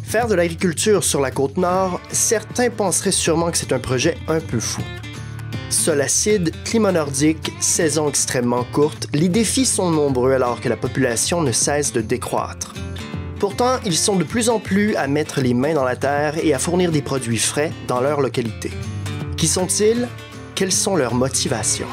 Faire de l'agriculture sur la Côte-Nord, certains penseraient sûrement que c'est un projet un peu fou. Sol acide, climat nordique, saison extrêmement courte, les défis sont nombreux alors que la population ne cesse de décroître. Pourtant, ils sont de plus en plus à mettre les mains dans la terre et à fournir des produits frais dans leur localité. Qui sont-ils? Quelles sont leurs motivations?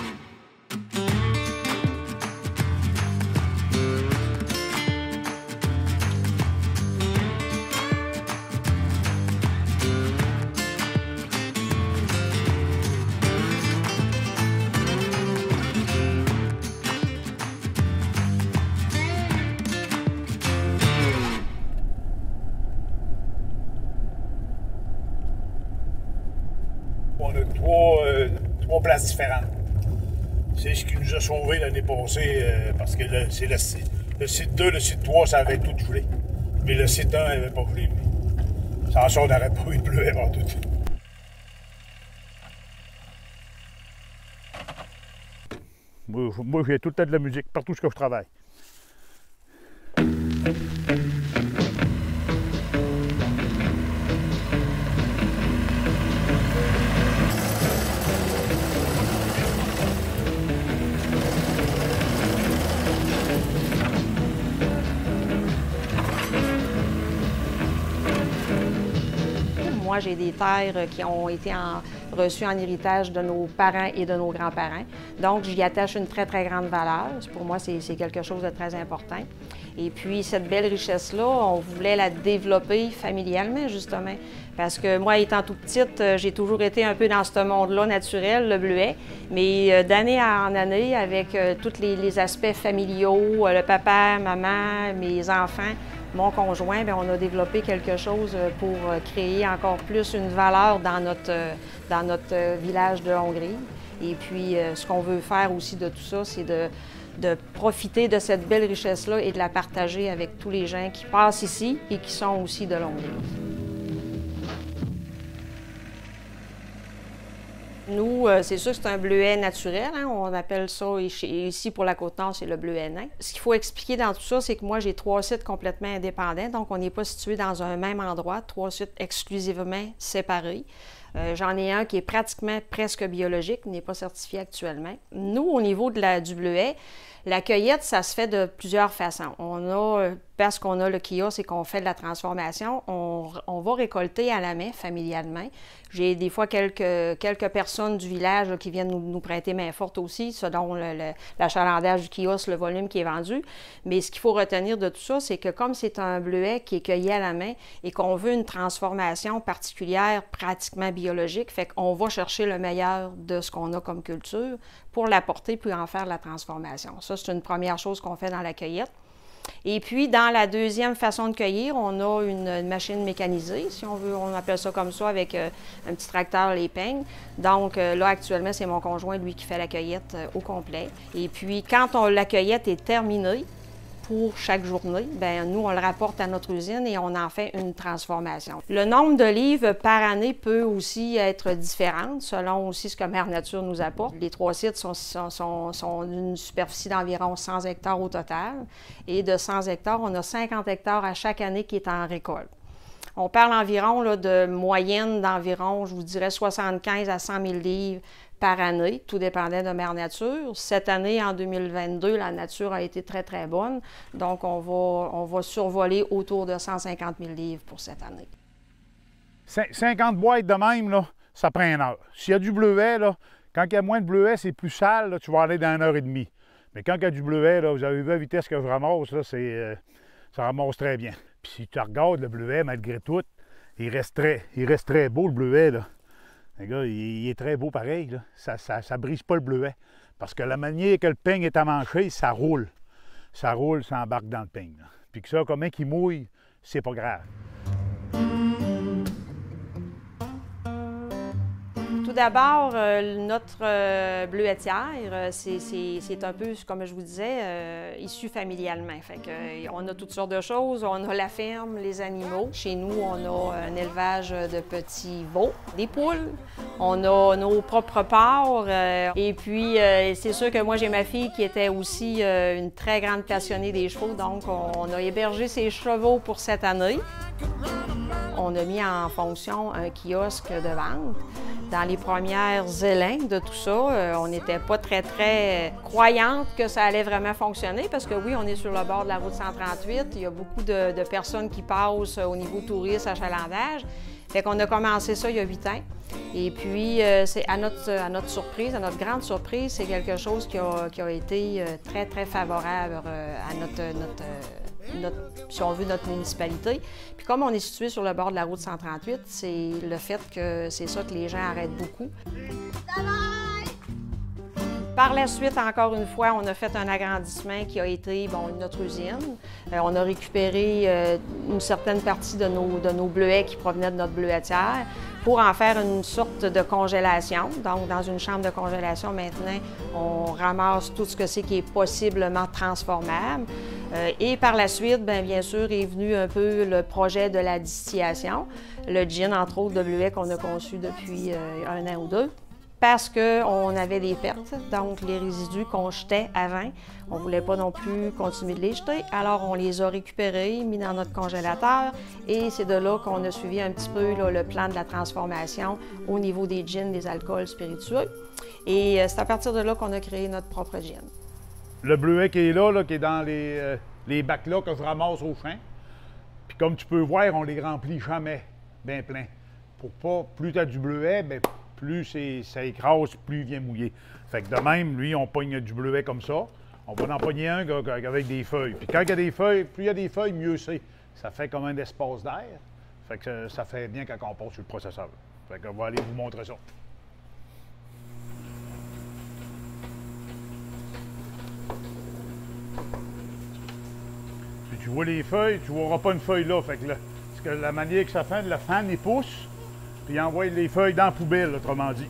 On a trois places différentes. C'est ce qui nous a sauvés l'année passée parce que c'est le site 2, le site 3, ça avait tout gelé. Mais le site 1 n'avait pas gelé, lui. Sans ça, on n'aurait pas eu de bleuet avant tout. Moi, j'ai tout le temps de la musique, partout où je travaille. Moi, j'ai des terres qui ont été reçues en héritage de nos parents et de nos grands-parents. Donc, j'y attache une très, très grande valeur. Pour moi, c'est quelque chose de très important. Et puis, cette belle richesse-là, on voulait la développer familialement, justement. Parce que moi, étant toute petite, j'ai toujours été un peu dans ce monde-là naturel, le bleuet. Mais d'année en année, avec tous les aspects familiaux, le papa, maman, mes enfants, mon conjoint, bien, on a développé quelque chose pour créer encore plus une valeur dans notre village de Hongrie. Et puis, ce qu'on veut faire aussi de tout ça, c'est de profiter de cette belle richesse-là et de la partager avec tous les gens qui passent ici et qui sont aussi de Hongrie. Nous, c'est sûr que c'est un bleuet naturel, hein? On appelle ça, ici pour la Côte-Nord, c'est le bleuet nain. Ce qu'il faut expliquer dans tout ça, c'est que moi, j'ai 3 sites complètement indépendants, donc on n'est pas situé dans un même endroit, 3 sites exclusivement séparés. J'en ai un qui est pratiquement presque biologique, n'est pas certifié actuellement. Nous, au niveau du bleuet, la cueillette, ça se fait de plusieurs façons. Parce qu'on a le kiosque et qu'on fait de la transformation, on va récolter à la main, familialement. J'ai des fois quelques personnes du village là, qui viennent nous prêter main forte aussi, selon l'achalandage du kiosque, le volume qui est vendu. Mais ce qu'il faut retenir de tout ça, c'est que comme c'est un bleuet qui est cueilli à la main et qu'on veut une transformation particulière, pratiquement biologique, fait qu'on va chercher le meilleur de ce qu'on a comme culture pour l'apporter puis en faire la transformation. Ça, c'est une première chose qu'on fait dans la cueillette. Et puis, dans la deuxième façon de cueillir, on a une machine mécanisée, si on veut, on appelle ça comme ça, avec un petit tracteur, les peignes. Donc là, actuellement, c'est mon conjoint, lui, qui fait la cueillette au complet. Et puis, quand la cueillette est terminée, pour chaque journée, bien, nous, on le rapporte à notre usine et on en fait une transformation. Le nombre de livres par année peut aussi être différent selon aussi ce que Mère Nature nous apporte. Les 3 sites sont d'une superficie d'environ 100 hectares au total. Et de 100 hectares, on a 50 hectares à chaque année qui est en récolte. On parle environ là, de moyenne d'environ, je vous dirais, 75 à 100 000 livres par année, tout dépendait de Mère Nature. Cette année, en 2022, la nature a été très, très bonne. Donc, on va survoler autour de 150 000 livres pour cette année. 50 boîtes de même, là, ça prend 1 heure. S'il y a du bleuet, là, quand il y a moins de bleuet, c'est plus sale, là, tu vas aller dans 1h30. Mais quand il y a du bleuet, là, vous avez vu la vitesse que je ramasse, là, ça ramasse très bien. Puis si tu regardes le bleuet, malgré tout, il reste très beau, le bleuet, là. Le gars, il est très beau pareil, là. Ça brise pas le bleuet. Parce que la manière que le peigne est amanché, ça roule. Ça roule, ça embarque dans le peigne, là. Puis que ça, comment qu'il mouille, c'est pas grave. Tout d'abord, notre bleuetière, c'est un peu, comme je vous disais, issu familialement. Fait que, on a toutes sortes de choses. On a la ferme, les animaux. Chez nous, on a un élevage de petits veaux, des poules. On a nos propres porcs. Et puis, c'est sûr que moi, j'ai ma fille qui était aussi une très grande passionnée des chevaux. Donc, on a hébergé ses chevaux pour cette année. on a mis en fonction un kiosque de vente. Dans les premières élans de tout ça, on n'était pas très croyante que ça allait vraiment fonctionner parce que oui, on est sur le bord de la route 138. Il y a beaucoup de personnes qui passent au niveau touriste, achalandage. Fait qu'on a commencé ça il y a 8 ans. Et puis, c'est à notre surprise, à notre grande surprise, c'est quelque chose qui a été très favorable à si on veut, notre municipalité. Puis comme on est situé sur le bord de la route 138, c'est le fait que c'est ça que les gens arrêtent beaucoup. Par la suite, encore une fois, on a fait un agrandissement qui a été notre usine. On a récupéré une certaine partie de nos bleuets qui provenaient de notre bleuetière pour en faire une sorte de congélation. Donc, dans une chambre de congélation, maintenant, on ramasse tout ce que c'est qui est possiblement transformable. Et par la suite, bien sûr, est venu un peu le projet de la distillation, le gin, entre autres, de bleuets qu'on a conçu depuis 1 an ou 2. Parce qu'on avait des pertes, donc les résidus qu'on jetait avant, on ne voulait pas non plus continuer de les jeter, alors on les a récupérés, mis dans notre congélateur, et c'est de là qu'on a suivi un petit peu là, le plan de la transformation au niveau des gins, des alcools spiritueux. Et c'est à partir de là qu'on a créé notre propre gin. Le bleuet qui est là, qui est dans les bacs là que je ramasse au champ, puis comme tu peux voir, on les remplit jamais bien plein. Pour pas, plus tu as du bleuet, bien, plus ça écrase, plus il vient mouiller. Fait que de même, lui, on pogne du bleuet comme ça. On va en pogner un avec des feuilles. Puis quand il y a des feuilles, plus il y a des feuilles, mieux c'est. Ça fait comme un espace d'air. Fait que ça fait bien quand on passe sur le processeur. Fait qu'on va aller vous montrer ça. Si tu vois les feuilles, tu ne verras pas une feuille là. Fait que parce que la manière que ça fait, le fan, il pousse. Puis il envoie les feuilles dans la poubelle, autrement dit.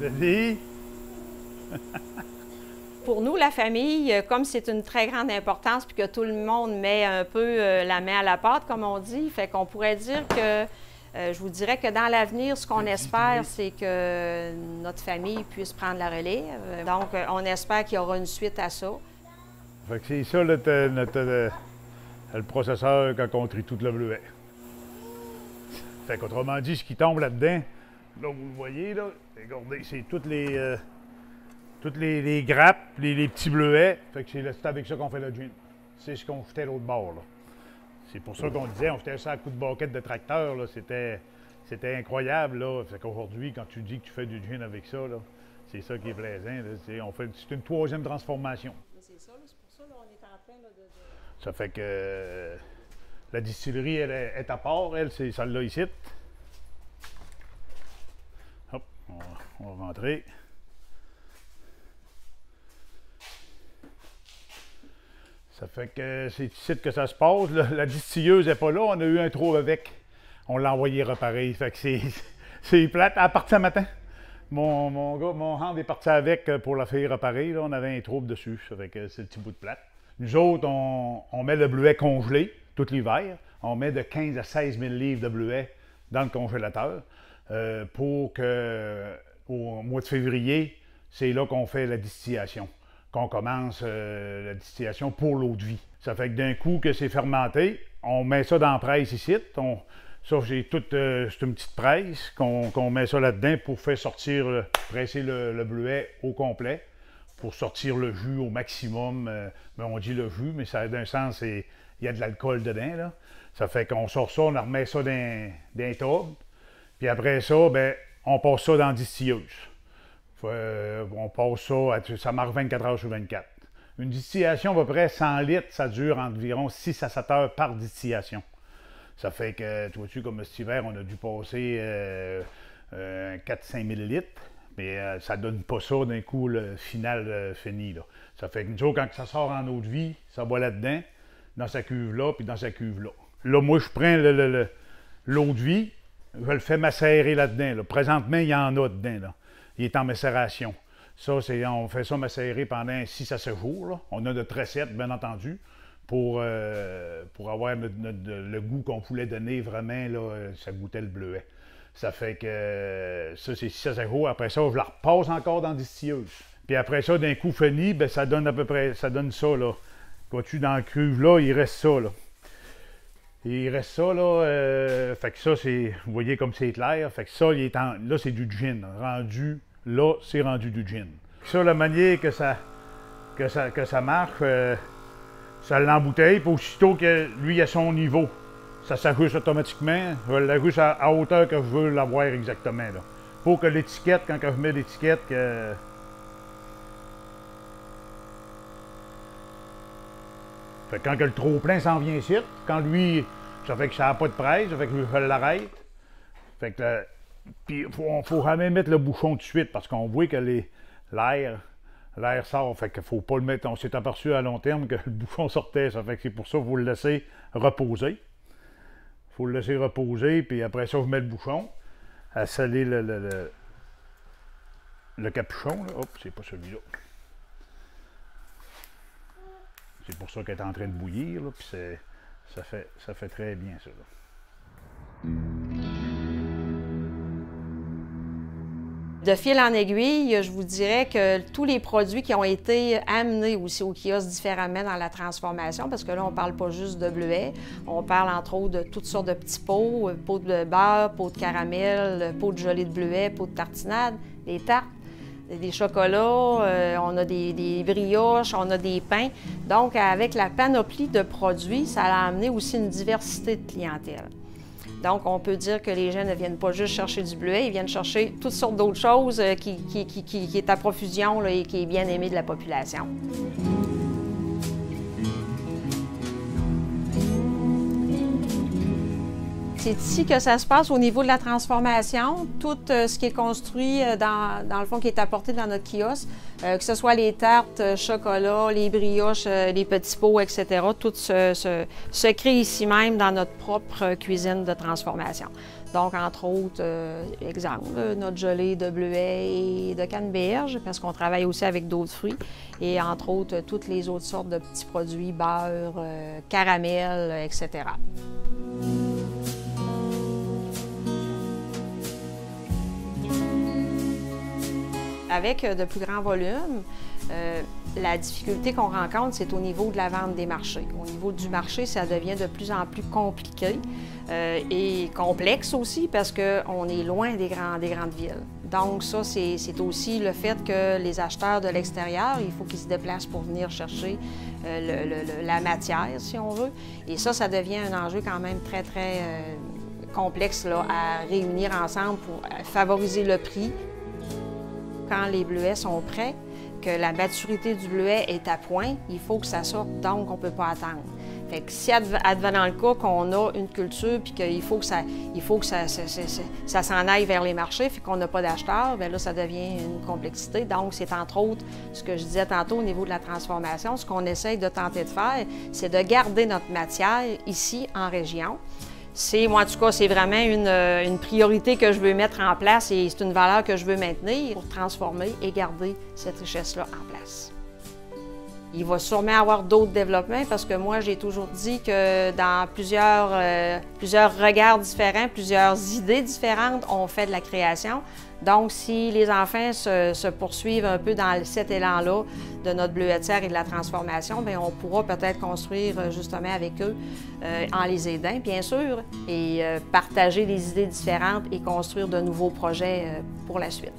Vas-y. Pour nous, la famille, comme c'est une très grande importance puis que tout le monde met un peu la main à la pâte, comme on dit, fait qu'on pourrait dire que, je vous dirais que dans l'avenir, ce qu'on espère, c'est que notre famille puisse prendre la relève. Donc, on espère qu'il y aura une suite à ça. Fait que c'est ça le processeur quand on trie tout le bleuet. Fait qu'autrement dit, ce qui tombe là-dedans, là vous le voyez, là, regardez, c'est toutes les grappes, les petits bleuets. Fait que c'est avec ça qu'on fait le gin. C'est ce qu'on jetait l'autre bord, là. C'est pour ça qu'on disait, on jetait ça à coups de baquette de tracteur, là. C'était incroyable, là. Fait qu'aujourd'hui, quand tu dis que tu fais du gin avec ça, là, c'est ça qui est plaisant, là. C'est une 3e transformation. C'est ça, c'est pour ça qu'on est en train de... Ça fait que la distillerie, elle est à part, elle, c'est celle-là ici. Hop, on va rentrer. Ça fait que c'est ici que ça se passe. La distilleuse n'est pas là, on a eu un trouble avec. On l'a envoyé réparer. Fait que c'est plate. À partir ce matin, mon hand est parti avec pour la faire réparer. Là, on avait un trouble dessus. Ça fait que c'est le petit bout de plate. Nous autres, on met le bleuet congelé tout l'hiver. On met de 15 à 16 000 livres de bleuet dans le congélateur pour que, au mois de février, c'est là qu'on fait la distillation, qu'on commence la distillation pour l'eau de vie. Ça fait que d'un coup que c'est fermenté, on met ça dans la presse ici. Ça, j'ai toute c'est une petite presse qu'on met ça là-dedans pour faire sortir, presser le bleuet au complet, pour sortir le jus au maximum. On dit le jus, mais ça, d'un sens, il y a de l'alcool dedans, là. Ça fait qu'on sort ça, on remet ça dans un tube. Puis après ça, ben, on passe ça dans la distilleuse. On passe ça, ça marche 24 heures sur 24. Une distillation à peu près 100 litres, ça dure environ 6 à 7 heures par distillation. Ça fait que, tu vois-tu, comme cet hiver, on a dû passer 4-5 000 litres. Mais ça ne donne pas ça d'un coup, le final fini, là. Ça fait que nous autres, quand ça sort en eau de vie, ça va là-dedans, dans sa cuve-là, puis dans sa cuve-là. Là, moi, je prends l'eau de vie, je le fais macérer là-dedans, là. Présentement, il y en a dedans, là. Il est en macération. Ça, on fait ça macérer pendant 6 à 7 jours, là. On a notre recette, bien entendu, pour avoir le goût qu'on voulait donner vraiment, là, ça goûtait le bleuet. Ça fait que ça, c'est 6 à 7 jours. Après ça, je la repasse encore dans la distilleuse. Puis après ça, d'un coup fini, ben, ça donne à peu près, ça donne ça, là. Vois-tu, dans la cuve, là, il reste ça, là. Et il reste ça, là, fait que ça, c'est, vous voyez comme c'est clair, fait que ça, là, c'est du gin. Rendu, là, c'est rendu du gin. Ça, la manière que ça marche, ça l'embouteille, puis aussitôt que lui a son niveau, ça s'ajuste automatiquement. Je l'ajuste à hauteur que je veux l'avoir exactement, là. Faut que l'étiquette, quand je mets l'étiquette, que... Fait que quand que le trop-plein s'en vient ici, quand lui, ça fait que ça n'a pas de presse, ça fait que je l'arrête. Fait que, puis faut jamais mettre le bouchon tout de suite, parce qu'on voit que l'air sort, fait qu'il faut pas le mettre. On s'est aperçu à long terme que le bouchon sortait, ça fait que c'est pour ça qu'il faut le laisser reposer. Il faut le laisser reposer, puis après ça, je mets le bouchon, à sceller le capuchon. Là. Hop, c'est pas celui-là. C'est pour ça qu'elle est en train de bouillir, là, puis ça fait très bien, ça. Là. De fil en aiguille, je vous dirais que tous les produits qui ont été amenés aussi au kiosque différemment dans la transformation, parce que là, on ne parle pas juste de bleuets, on parle entre autres de toutes sortes de petits pots, pots de beurre, pots de caramel, pots de gelée de bleuets, pots de tartinade, des tartes, des chocolats, on a des brioches, on a des pains. Donc, avec la panoplie de produits, ça a amené aussi une diversité de clientèle. Donc, on peut dire que les gens ne viennent pas juste chercher du bleuet, ils viennent chercher toutes sortes d'autres choses qui est à profusion là, et qui est bien aimé de la population. C'est ici que ça se passe au niveau de la transformation. Tout ce qui est construit, dans le fond, qui est apporté dans notre kiosque, que ce soit les tartes, chocolat, les brioches, les petits pots, etc., tout se crée ici même dans notre propre cuisine de transformation. Donc, entre autres, exemple, notre gelée de bleuets et de canneberge, parce qu'on travaille aussi avec d'autres fruits, et entre autres, toutes les autres sortes de petits produits, beurre, caramel, etc. Avec de plus grands volumes, la difficulté qu'on rencontre, c'est au niveau de la vente des marchés. Au niveau du marché, ça devient de plus en plus compliqué et complexe aussi parce qu'on est loin des grandes villes. Donc ça, c'est aussi le fait que les acheteurs de l'extérieur, il faut qu'ils se déplacent pour venir chercher la matière, si on veut. Et ça devient un enjeu quand même très, très complexe là, à réunir ensemble pour favoriser le prix. Quand les bleuets sont prêts, que la maturité du bleuet est à point, il faut que ça sorte, donc on ne peut pas attendre. Fait que si advenant le cas qu'on a une culture puis qu'il faut que ça s'en aille vers les marchés, puis qu'on n'a pas d'acheteurs, bien là, ça devient une complexité. Donc, c'est entre autres ce que je disais tantôt au niveau de la transformation. Ce qu'on essaye de tenter de faire, c'est de garder notre matière ici, en région. Moi, en tout cas, c'est vraiment une priorité que je veux mettre en place et c'est une valeur que je veux maintenir pour transformer et garder cette richesse-là en place. Il va sûrement avoir d'autres développements parce que moi, j'ai toujours dit que dans plusieurs regards différents, plusieurs idées différentes, on fait de la création. Donc, si les enfants se poursuivent un peu dans cet élan-là de notre bleuetière et de la transformation, bien, on pourra peut-être construire justement avec eux en les aidant, bien sûr, et partager des idées différentes et construire de nouveaux projets pour la suite.